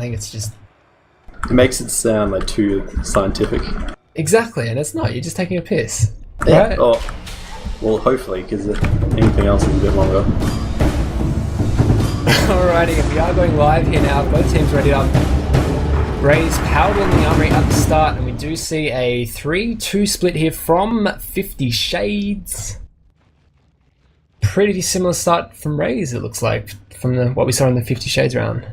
think it's just... It makes it sound like too scientific. Exactly, and it's not. You're just taking a piss. Yeah. Right? Oh, well, hopefully, because anything else is a bit longer. Alrighty, and we are going live here now. Both teams ready up. RaZe powered in the armory at the start, and we do see a 3-2 split here from 50 Shades. Pretty similar start from RaZe, it looks like, from what we saw in the 50 Shades round.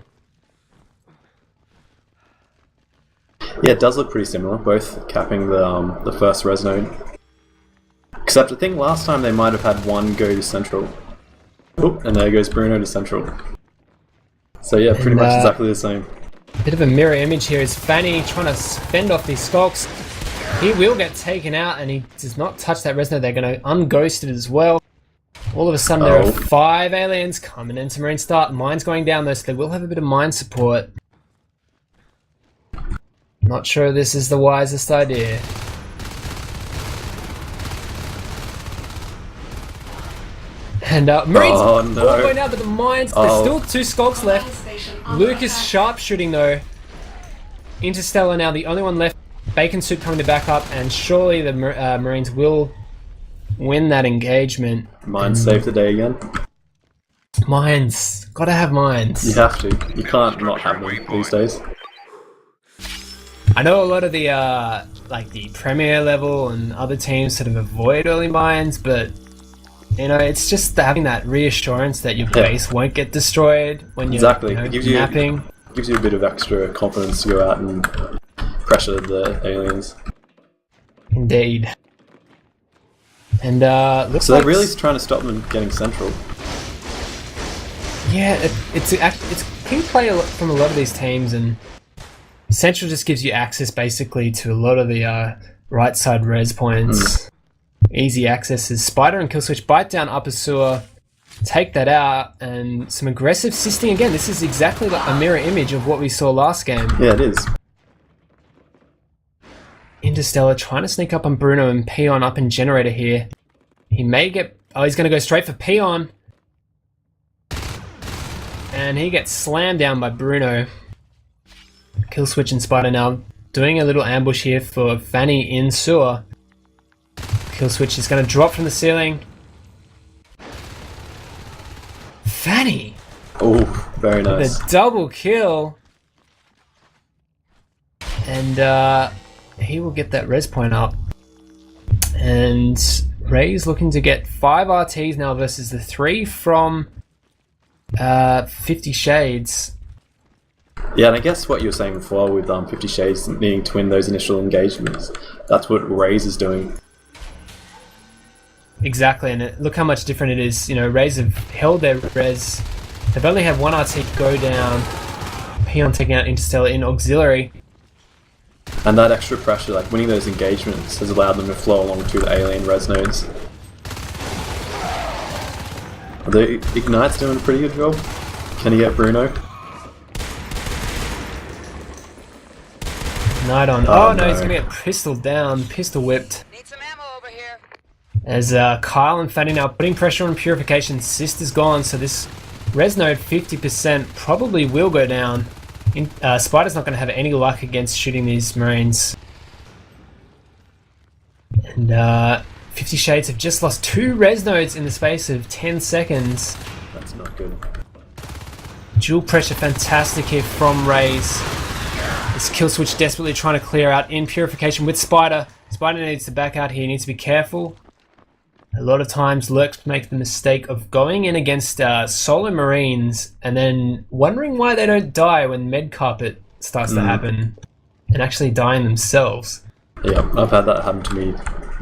Yeah, it does look pretty similar, both capping the first res node. Except I think last time they might have had one go to central. Oh, and there goes Bruno to central. So yeah, pretty much exactly the same. Bit of a mirror image here is Fanny trying to fend off these skulks. He will get taken out, and he does not touch that res node. They're going to unghost it as well. All of a sudden there are 5 aliens coming into Marine Start. Mine's going down though, so they will have a bit of mine support. Not sure this is the wisest idea. And Marines all the way now, but the mines, there's still 2 skulks left. Lucas sharpshooting though. Interstellar now the only one left. Bacon Soup coming to back up, and surely the Marines will win that engagement. Mines save the day again. Mines, gotta have mines. You have to. You can't not have them these days. I know a lot of the like the Premier level and other teams sort of avoid early mines, but you know, it's just having that reassurance that your base won't get destroyed when you're mapping. It gives you a bit of extra confidence to go out and pressure the aliens. Indeed. And looks so like they're really trying to stop them getting central. Yeah, it's key play from a lot of these teams, and central just gives you access basically to a lot of the right side res points. Easy accesses. Spider and Killswitch bite down upper sewer, take that out, and some aggressive sisting again. This is exactly like a mirror image of what we saw last game. Yeah, it is. Interstellar trying to sneak up on Bruno and Peon up in Generator here. He may get... Oh, he's going to go straight for Peon. And he gets slammed down by Bruno. Killswitch and Spider now doing a little ambush here for Fanny in sewer. Killswitch is going to drop from the ceiling. Fanny! Oh, very nice. The double kill. And he will get that res point up. And RaZe looking to get 5 RTs now versus the 3 from 50 Shades. Yeah, and I guess what you were saying before with 50 Shades needing to win those initial engagements, that's what RaZe is doing. Exactly, and look how much different it is. You know, RaZe have held their res. They've only had 1 RT go down. Peon taking out Interstellar in auxiliary. And that extra pressure, like winning those engagements, has allowed them to flow along to the alien res nodes. The Ignite's doing a pretty good job. Can he get Bruno? Ignite on. Oh no, he's gonna get pistol down, pistol whipped. Need some ammo over here. As Kyle and Fanny now putting pressure on Purification. Sister's gone, so this res node 50% probably will go down. Spider's not going to have any luck against shooting these Marines. And 50 Shades have just lost 2 res nodes in the space of 10 seconds. That's not good. Dual pressure fantastic here from RaZe. This Killswitch desperately trying to clear out in Purification with Spider. Spider needs to back out here, he needs to be careful. A lot of times Lurks make the mistake of going in against solo Marines and then wondering why they don't die when med carpet starts to happen, and actually dying themselves. Yeah, I've had that happen to me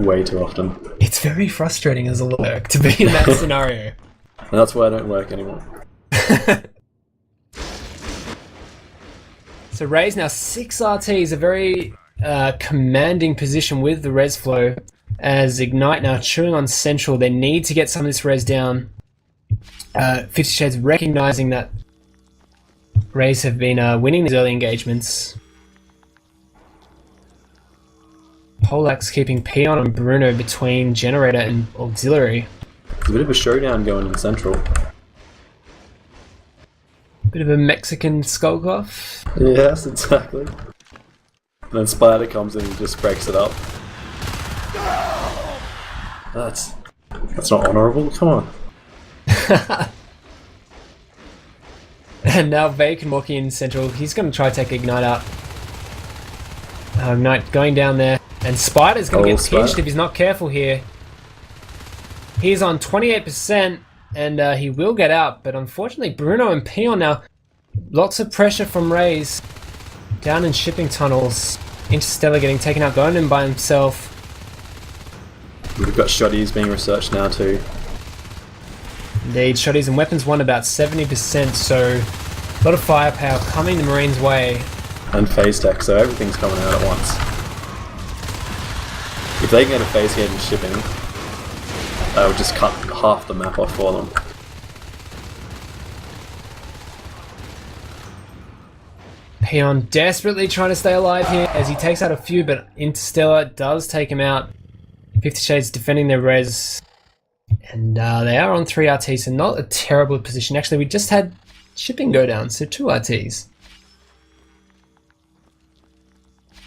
way too often. It's very frustrating as a Lurk to be in that scenario. And that's why I don't lurk anymore. So RaZe now 6 RTs, a very commanding position with the res flow. As Ignite now chewing on Central, they need to get some of this res down. 50 Shades recognizing that RaZe have been winning these early engagements. Polax keeping Peon and Bruno between Generator and Auxiliary. It's a bit of a showdown going in Central. Bit of a Mexican skull off. Yes, exactly. And then Spider comes in and just breaks it up. That's not honourable, come on. And now Vacant walking in central. He's going to try to take Ignite out. Ignite going down there. And Spider's going to get pinched if he's not careful here. He's on 28% and he will get out. But unfortunately, Bruno and Peon now. Lots of pressure from RaZe. Down in shipping tunnels. Interstellar getting taken out. Going in by himself. We've got shotties being researched now too. Indeed, shotties and weapons won about 70%, so a lot of firepower coming the Marines' way. And phase tech, so everything's coming out at once. If they can get a phase gate and shipping, that would just cut half the map off for them. Peon desperately trying to stay alive here as he takes out a few, but Interstellar does take him out. 50 Shades defending their res. And they are on 3 RTs, so not a terrible position. Actually, we just had shipping go down, so 2 RTs.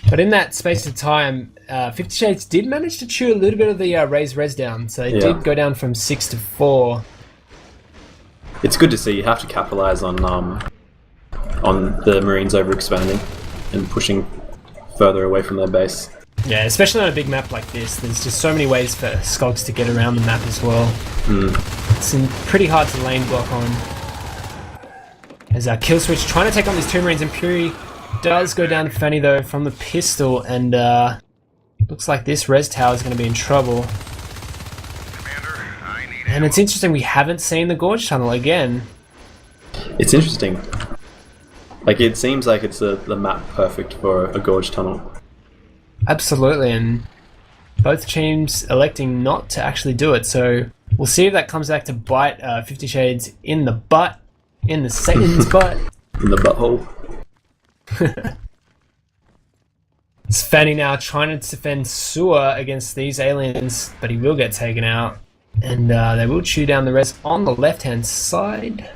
But in that space of time, 50 Shades did manage to chew a little bit of the RaZe res down, so they did go down from 6 to 4. It's good to see. You have to capitalize on the Marines overexpanding and pushing further away from their base. Yeah, especially on a big map like this, there's just so many ways for Skogs to get around the map as well. It's pretty hard to lane block on. As our kill switch trying to take on these 2 Marines, and Fury does go down to Fanny though from the pistol, and looks like this res tower is going to be in trouble. Commander, I need and it's interesting, we haven't seen the Gorge Tunnel again. It's interesting. Like, it seems like it's the map perfect for a Gorge Tunnel. Absolutely, and both teams electing not to actually do it, so we'll see if that comes back to bite 50 Shades in the butt, in the Satan's butt. In the butthole. It's Fanny now trying to defend Sewer against these aliens, but he will get taken out, and they will chew down the res on the left-hand side.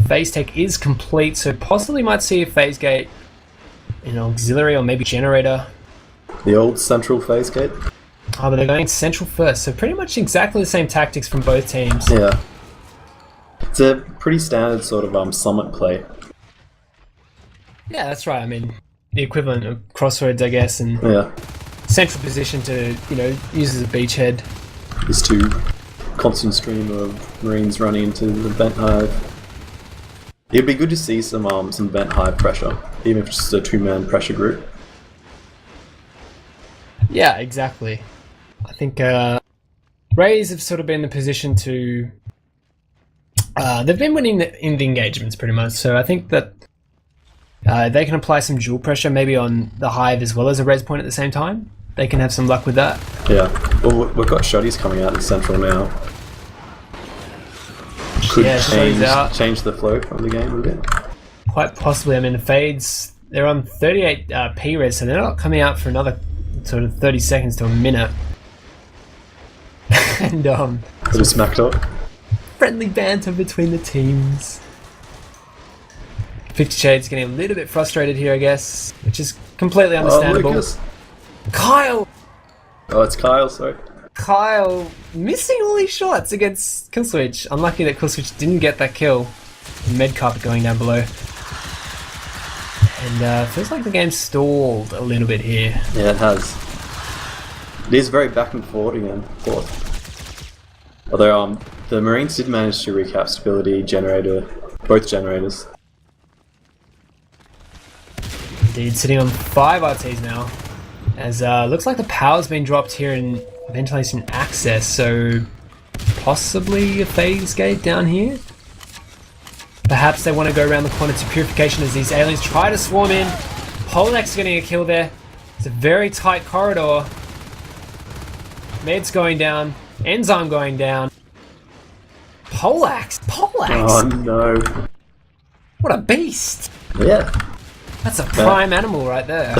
Phase tech is complete, so possibly might see a phase gate, an auxiliary or maybe generator. The old central phase gate? Oh, but they're going central first, so pretty much exactly the same tactics from both teams. Yeah. It's a pretty standard sort of summit play. Yeah, that's right. I mean, the equivalent of Crossroads, I guess, and central position to, use as a beachhead. This too constant stream of Marines running into the vent hive. It'd be good to see some vent hive pressure, even if it's just a 2-man pressure group. Yeah, exactly. I think RaZe have sort of been in the position to... they've been winning in the engagements pretty much, so I think that they can apply some dual pressure maybe on the hive as well as a res point at the same time. They can have some luck with that. Yeah. Well, we've got shotties coming out in central now. Could change the flow of the game a bit. Quite possibly. I mean, the fades, they're on 38 P res, so they're not coming out for another sort of 30 seconds to a minute. And bit of smack talk. Friendly banter between the teams. 50 Shades getting a little bit frustrated here, I guess, which is completely understandable. Lucas. Kyle! Oh, it's Kyle, sorry. Kyle missing all his shots against Killswitch. Unlucky that Killswitch didn't get that kill. Med carpet going down below. And feels like the game stalled a little bit here. Yeah, it has. It is very back and forth again. Although the Marines did manage to recap stability generator, both generators. Indeed, sitting on 5 RTs now. As looks like the power's been dropped here in ventilation access, so possibly a phase gate down here. Perhaps they want to go around the corner to purification as these aliens try to swarm in. Polnax getting a kill there. It's a very tight corridor. Med's going down. Enzyme going down. Polax! Oh no. What a beast! Yeah. That's a prime animal right there.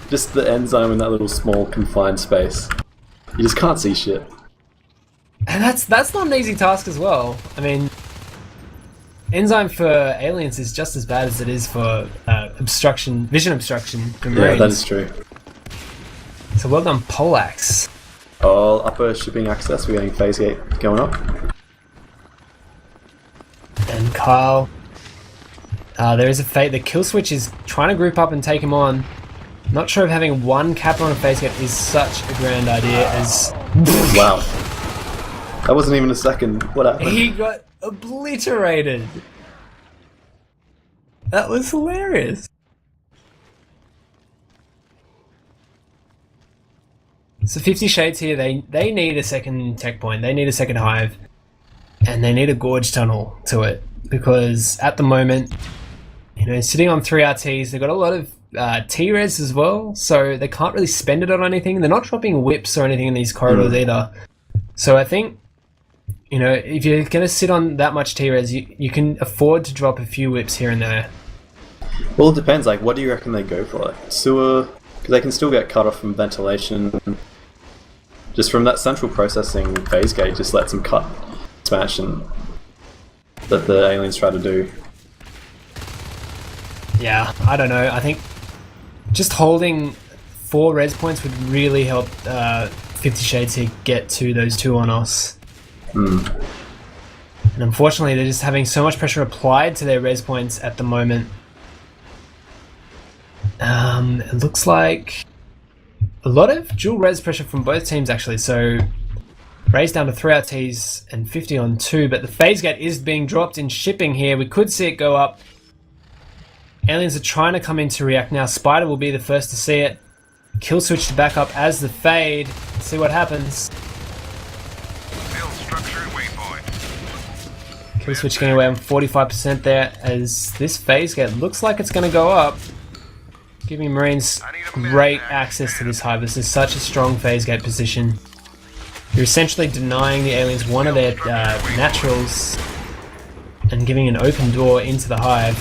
Just the enzyme in that little small confined space. You just can't see shit. And that's not an easy task as well. I mean, Enzyme for aliens is just as bad as it is for vision obstruction for Yeah, Marines. that is true. So well done, Polax. All upper shipping access, we're getting phase gate going up. And Kyle. There is a fate. The kill switch is trying to group up and take him on. Not sure if having one capper on a phase gate is such a grand idea as... Wow. That wasn't even a second. What happened? He got obliterated. That was hilarious. So 50 Shades here, they need a second tech point. They need a second hive. And they need a gorge tunnel to it. Because at the moment, you know, sitting on 3 RTs, they've got a lot of T-res as well. So they can't really spend it on anything. They're not dropping whips or anything in these corridors either. So I think, you know, if you're going to sit on that much T-res, you can afford to drop a few whips here and there. Well, it depends. Like, what do you reckon they go for? Like, sewer? Because they can still get cut off from ventilation. Just from that central processing phase gate, just lets them cut expansion that the aliens try to do. Yeah, I don't know. I think just holding 4 res points would really help 50 Shades here get to those 2 on us. And unfortunately, they're just having so much pressure applied to their res points at the moment. It looks like a lot of dual res pressure from both teams actually. So RaZe down to 3 RTs and 50 on 2, but the phase gate is being dropped in shipping here. We could see it go up. Aliens are trying to come in to react now. Spider will be the first to see it. Kill switch to back up as the fade. Let's see what happens. Build structure and waypoint. Kill switch getting away on 45% there as this phase gate looks like it's going to go up. Giving Marines great access to this hive. This is such a strong phase gate position. You're essentially denying the aliens one of their naturals and giving an open door into the hive.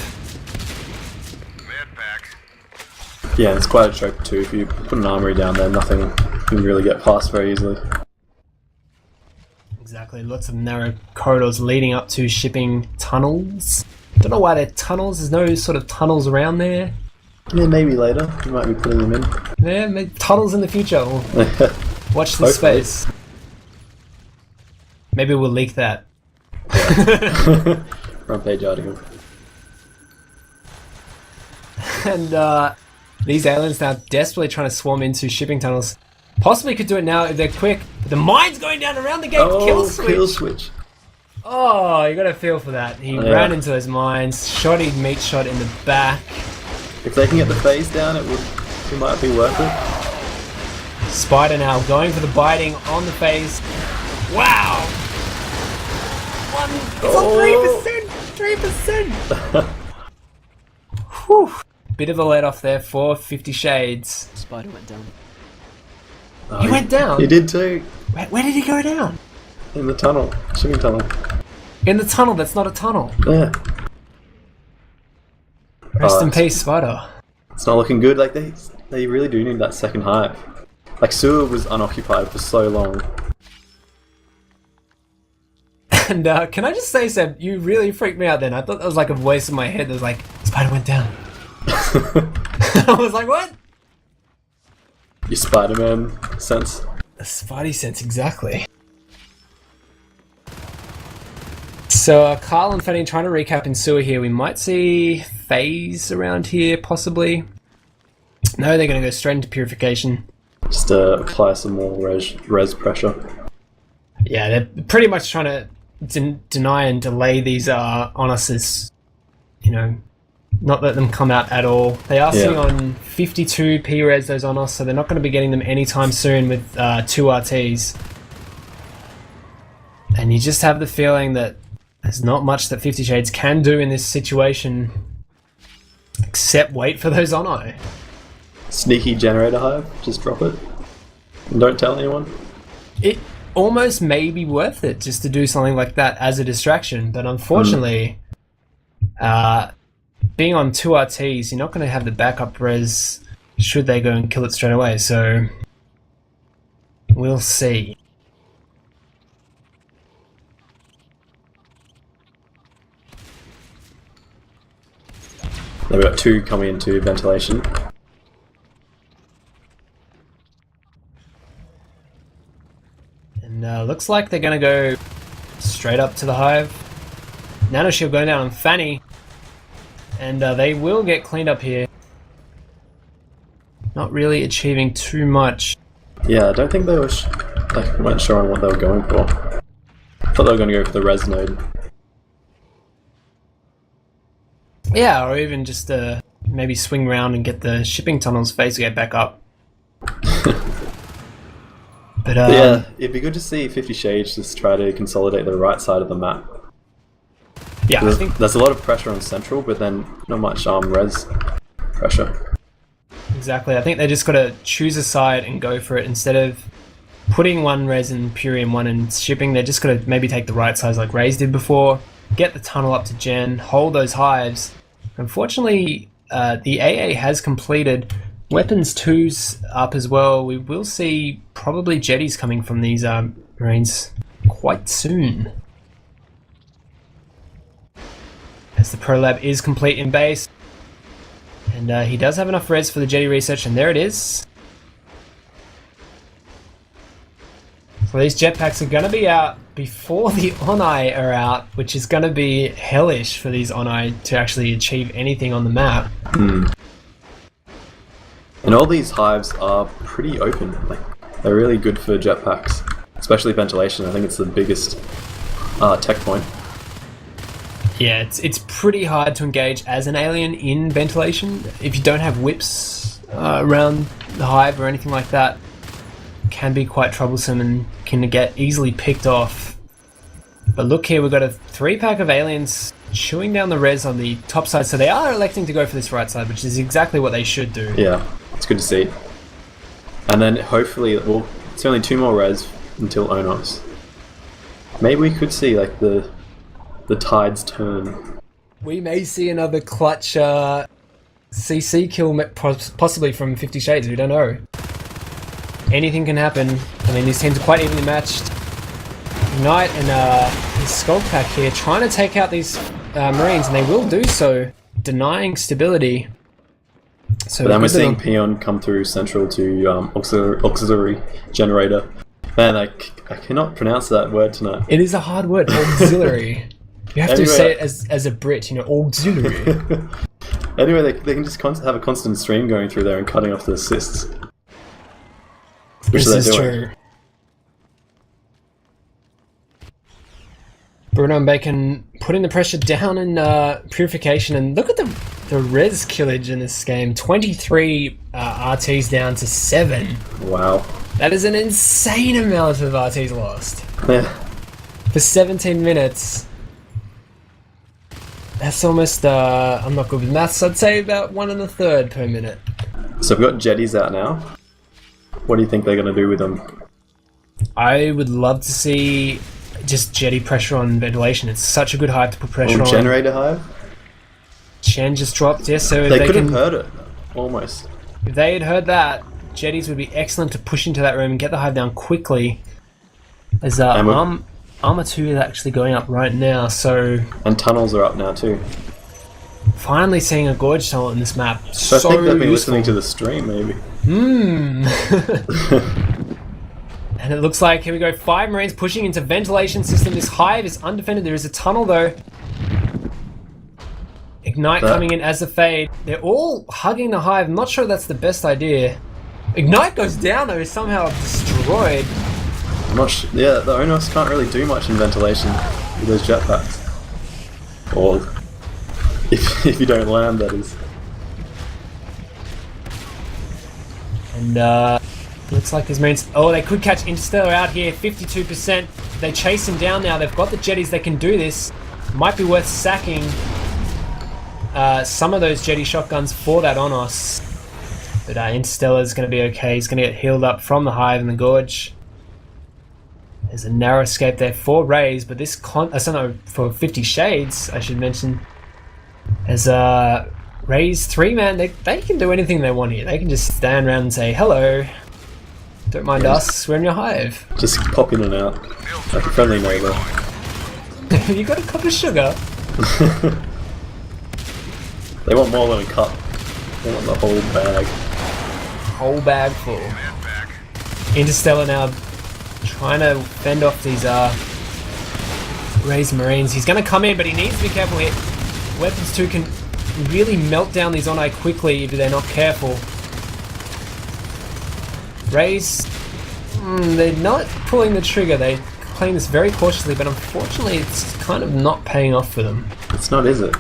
Med pack. Yeah, it's quite a choke too. If you put an armory down there, nothing can really get past very easily. Exactly, lots of narrow corridors leading up to shipping tunnels. Don't know why they're tunnels. There's no sort of tunnels around there. Yeah, maybe later. You might be putting them in. Yeah, maybe tunnels in the future. We'll watch this Hopefully. space. Maybe we'll leak that. Front page article. And these aliens now desperately trying to swarm into shipping tunnels. Possibly could do it now if they're quick. The mine's going down around the gate. Oh, Kill switch. Oh, you got to feel for that. He ran into those mines. Shotty meat shot in the back. If they can get the phase down, it might be worth it. Spider now going for the biting on the phase. Wow! It's on 3%! 3%! Whew. Bit of a let off there for 50 Shades. Spider went down. He went down? He did too. Where did he go down? In the tunnel. Shipping tunnel. In the tunnel that's not a tunnel. Yeah. Rest in peace, Spider. It's not looking good. Like they really do need that second hive. Like sewer was unoccupied for so long. And can I just say, Seb, you really freaked me out then. I thought that was like a voice in my head that was like, Spider went down. I was like, what? Your Spider-Man sense. The Spidey sense, exactly. So Carl and Fanny trying to recap in sewer here. We might see phase around here, possibly. No, they're going to go straight into purification. Just apply some more res pressure. Yeah, they're pretty much trying to deny and delay these on us as, you know, not let them come out at all. They are sitting on 52 P-res, those on us, so they're not going to be getting them anytime soon with 2 RTs. And you just have the feeling that there's not much that 50 Shades can do in this situation except wait for those Ono. Sneaky generator hive, just drop it. And don't tell anyone. It almost may be worth it just to do something like that as a distraction, but unfortunately, being on 2 RTs, you're not going to have the backup res should they go and kill it straight away, so we'll see. They've got 2 coming into ventilation. And looks like they're going to go straight up to the hive. Nano shield going down on Fanny. And they will get cleaned up here. Not really achieving too much. Yeah, I don't think they were weren't sure on what they were going for. I thought they were going to go for the res node. Yeah, or even just maybe swing around and get the shipping tunnels phase gate back up. But yeah, it'd be good to see 50 Shades just try to consolidate the right side of the map. Yeah, I think there's a lot of pressure on central, but then not much res pressure. Exactly. I think they just got to choose a side and go for it instead of putting one res in Puri and one in shipping. They're just got to maybe take the right sides like RaZe did before, get the tunnel up to Gen, hold those hives. Unfortunately, the AA has completed. Weapons 2's up as well. We will see probably jetties coming from these Marines quite soon. As the prolab is complete in base. And he does have enough res for the jetty research, and there it is. So these jetpacks are going to be out before the Onai are out, which is going to be hellish for these Onai to actually achieve anything on the map. And all these hives are pretty open. Like, they're really good for jetpacks, especially ventilation. I think it's the biggest tech point. Yeah, it's pretty hard to engage as an alien in ventilation. If you don't have whips around the hive or anything like that, it can be quite troublesome and can get easily picked off. But look here, we've got a 3-pack of aliens chewing down the res on the top side, so they are electing to go for this right side, which is exactly what they should do. Yeah, it's good to see. And then hopefully, well, it's only 2 more res until Onos. Maybe we could see like the tides turn. We may see another clutch CC kill, possibly from 50 Shades, we don't know. Anything can happen. I mean, these teams are quite evenly matched. Ignite and his Skull Pack here trying to take out these Marines, and they will do so, denying stability. So but then we're seeing Peon come through central to auxiliary generator. Man, I cannot pronounce that word tonight. It is a hard word, auxiliary. You have to say it as a Brit, you know, auxiliary. Anyway, they can just have a constant stream going through there and cutting off the assists. Which this is true. Bruno and Bacon putting the pressure down in Purification, and look at the res killage in this game. 23 RTs down to 7. Wow. That is an insane amount of RTs lost. Yeah. For 17 minutes. That's almost, I'm not good with maths, I'd say about 1 1/3 per minute. So we've got jetties out now. What do you think they're going to do with them? I would love to see just jetty pressure on ventilation. It's such a good hive to put pressure on. Generator hive? Chen just dropped, yes, so if They could have heard it, almost. If they had heard that, jetties would be excellent to push into that room and get the hive down quickly. As Armor 2 is actually going up right now, so... And tunnels are up now too. Finally seeing a gorge tunnel in this map. So I think they've been listening to the stream, maybe. And it looks like, here we go, 5 Marines pushing into ventilation system. This hive is undefended. There is a tunnel though. Ignite coming in as a fade. They're all hugging the hive. I'm not sure that's the best idea. Ignite goes down though, is somehow destroyed. I'm not sure. Yeah, the Onos can't really do much in ventilation with those jetpacks. Or if you don't land, that is. And looks like there's Marines. Oh, they could catch Interstellar out here. 52%. They chase him down now. They've got the jetties. They can do this. Might be worth sacking some of those jetty shotguns for that Onos. But Interstellar's going to be okay. He's going to get healed up from the hive and the gorge. There's a narrow escape there for RaZe, but this for 50 Shades, I should mention. As RaZe 3-man, they can do anything they want here. They can just stand around and say, hello, don't mind us, we're in your hive. Just pop in and out, like a friendly neighbour. You got a cup of sugar? They want more than a cup. They want the whole bag. Whole bag full. Med pack. Interstellar now trying to fend off these RaZe Marines. He's going to come in, but he needs to be careful here. Weapons 2 can really melt down these Onai quickly if they're not careful. RaZe, they're not pulling the trigger. They're playing this very cautiously, but unfortunately it's kind of not paying off for them. It's not, is it?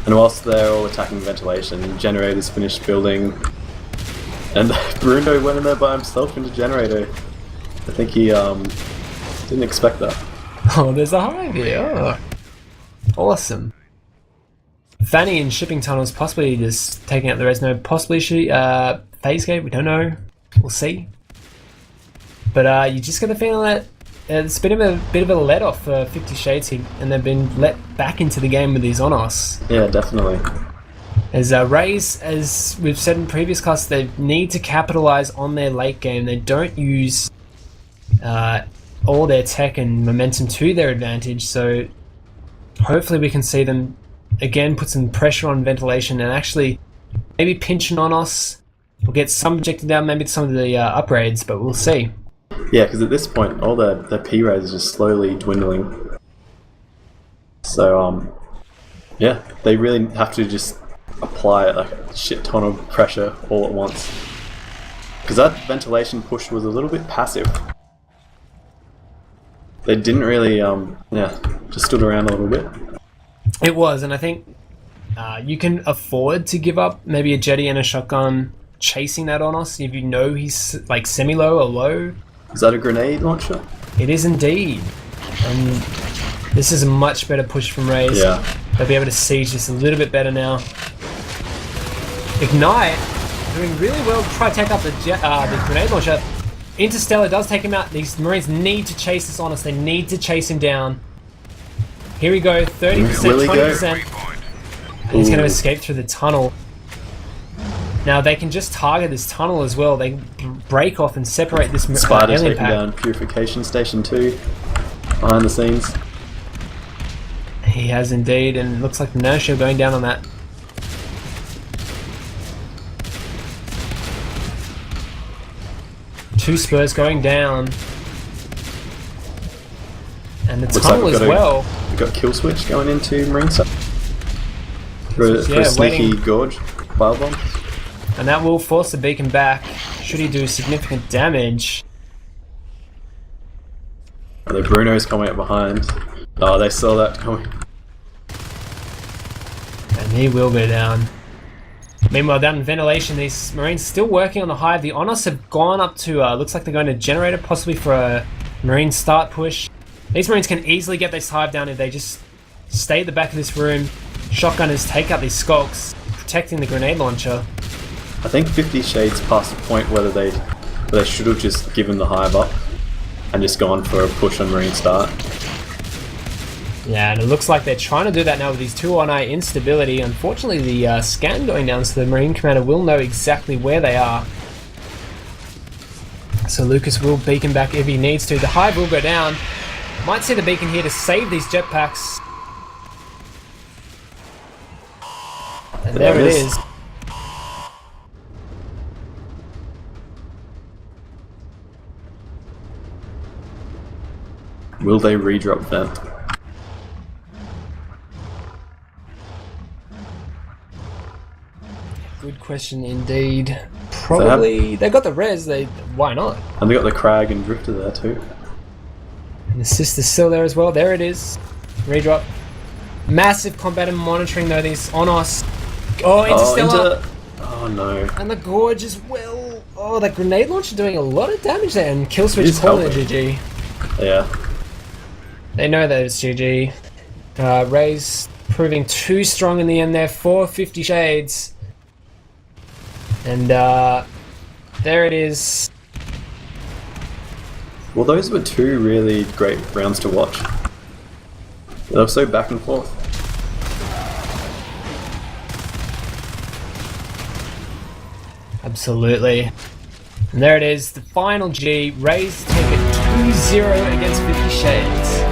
And whilst they're all attacking ventilation, Generator's finished building. And Bruno went in there by himself into Generator. I think he didn't expect that. Oh, there's a hive here. Oh. Awesome. Fanny in shipping tunnels, possibly just taking out the res node, possibly phase gate, we don't know. We'll see. But you just get the feeling that it's a bit of a let off for 50 Shades here, and they've been let back into the game with these on us. Yeah, definitely. As RaZe, as we've said in previous classes, they need to capitalize on their late game. They don't use all their tech and momentum to their advantage, so hopefully we can see them again put some pressure on ventilation and actually maybe pinching on us. We'll get some objective down, maybe some of the upgrades, but we'll see. Yeah, because at this point, all their P-rays is just slowly dwindling. So, yeah, they really have to just apply like a shit ton of pressure all at once. Because that ventilation push was a little bit passive. They didn't really, yeah, just stood around a little bit. It was, and I think you can afford to give up maybe a jetty and a shotgun chasing that on us if you know he's like semi-low or low. Is that a grenade launcher? It is indeed. And this is a much better push from RaZe. Yeah. They'll be able to siege this a little bit better now. Ignite, doing really well to try to take up the grenade launcher. Interstellar does take him out. These Marines need to chase this on us. They need to chase him down. Here we go, 30%, Will he go? 20%. And he's going to escape through the tunnel. Now they can just target this tunnel as well. They break off and separate this Spider alien taking pack. down Purification Station 2 behind the scenes. He has indeed, and it looks like the inertia going down on that. Two spurs going down. And the tunnel as well. We've got Kill Switch going into Marine Sub. For a sneaky waiting. Gorge Firebomb. And that will force the beacon back, should he do significant damage. And the Bruno's coming up behind. Oh, they saw that coming. And he will go down. Meanwhile, down in ventilation, these Marines still working on the hive. The Onos have gone up to, looks like they're going to Generator, possibly for a Marine start push. These Marines can easily get this hive down if they just stay at the back of this room. Shotgunners take out these skulks, protecting the grenade launcher. I think 50 Shades past the point where they should have just given the hive up and just gone for a push on Marine start. Yeah, and it looks like they're trying to do that now with these two on eye instability. Unfortunately, the scan going down, so the Marine Commander will know exactly where they are. So Lucas will beacon back if he needs to. The hive will go down. Might see the beacon here to save these jetpacks. And there it is. Will they redrop vent? Good question indeed. Probably. They got the res, why not? And they got the Crag and Drifter there too. And the sister's still there as well. There it is. Redrop. Massive combat and monitoring though, these on us. Oh, Interstellar! Oh no. And the Gorge as well. Oh, that grenade launcher doing a lot of damage there. And Kill Switch He's calling it helping. GG. Yeah. They know that it's GG. RaZe proving too strong in the end there for 50 Shades. And there it is. Well, those were two really great rounds to watch. They were so back and forth. Absolutely. And there it is, the final G. RaZe take it 2-0 against 50 Shades.